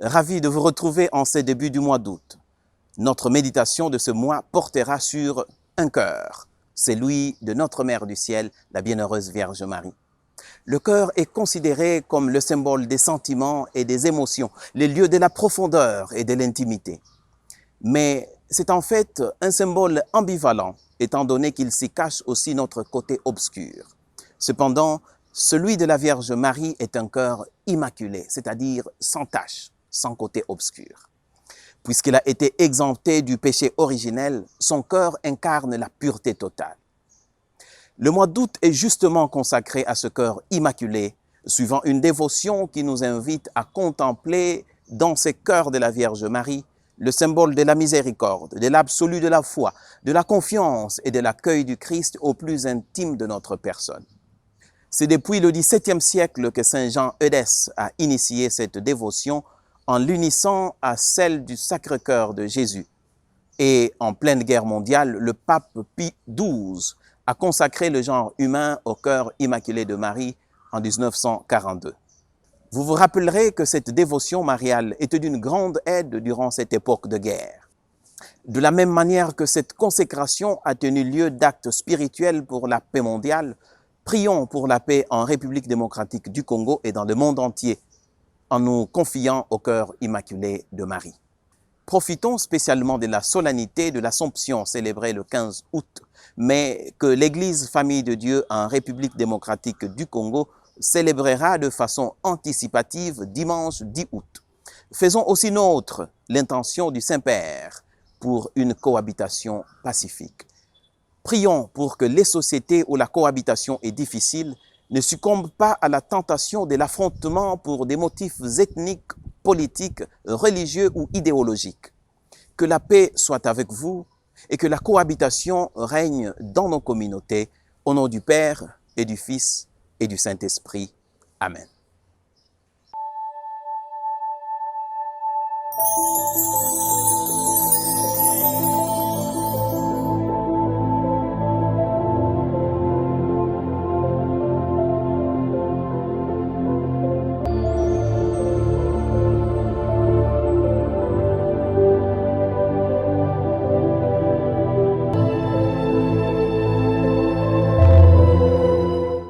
Ravi de vous retrouver en ce début du mois d'août. Notre méditation de ce mois portera sur un cœur, celui de notre Mère du Ciel, la Bienheureuse Vierge Marie. Le cœur est considéré comme le symbole des sentiments et des émotions, les lieux de la profondeur et de l'intimité. Mais c'est en fait un symbole ambivalent, étant donné qu'il s'y cache aussi notre côté obscur. Cependant, celui de la Vierge Marie est un cœur immaculé, c'est-à-dire sans tache, sans côté obscur. Puisqu'il a été exempté du péché originel, son cœur incarne la pureté totale. Le mois d'août est justement consacré à ce cœur immaculé, suivant une dévotion qui nous invite à contempler dans ces cœurs de la Vierge Marie le symbole de la miséricorde, de l'absolu de la foi, de la confiance et de l'accueil du Christ au plus intime de notre personne. C'est depuis le XVIIe siècle que Saint Jean Eudesse a initié cette dévotion en l'unissant à celle du Sacré-Cœur de Jésus. Et en pleine guerre mondiale, le pape Pie XII a consacré le genre humain au cœur immaculé de Marie en 1942. Vous vous rappellerez que cette dévotion mariale était d'une grande aide durant cette époque de guerre. De la même manière que cette consécration a tenu lieu d'actes spirituels pour la paix mondiale, prions pour la paix en République démocratique du Congo et dans le monde entier, en nous confiant au cœur immaculé de Marie. Profitons spécialement de la solennité de l'Assomption célébrée le 15 août, mais que l'Église Famille de Dieu en République démocratique du Congo célébrera de façon anticipative dimanche 10 août. Faisons aussi nôtre l'intention du Saint-Père pour une cohabitation pacifique. Prions pour que les sociétés où la cohabitation est difficile ne succombent pas à la tentation de l'affrontement pour des motifs ethniques, politiques, religieux ou idéologiques. Que la paix soit avec vous et que la cohabitation règne dans nos communautés, au nom du Père et du Fils et du Saint-Esprit. Amen.